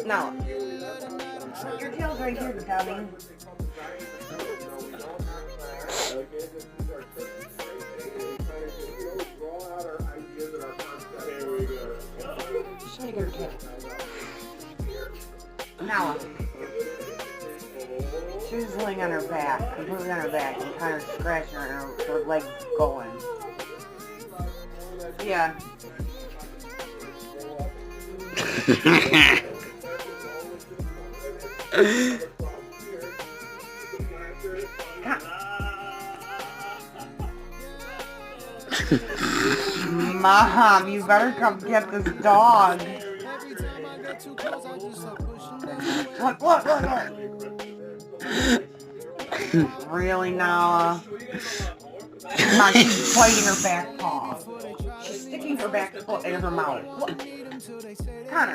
No. Your tail's right here, dummy. Just trying to get her tail. Now. She's laying on her back, completely on her back, and kind of scratching her, and her legs going. Yeah. Mom, you better come get this dog. Look. Really, Nala? Come on, she's biting her back paw. She's sticking her back foot in her mouth. Look. Connor.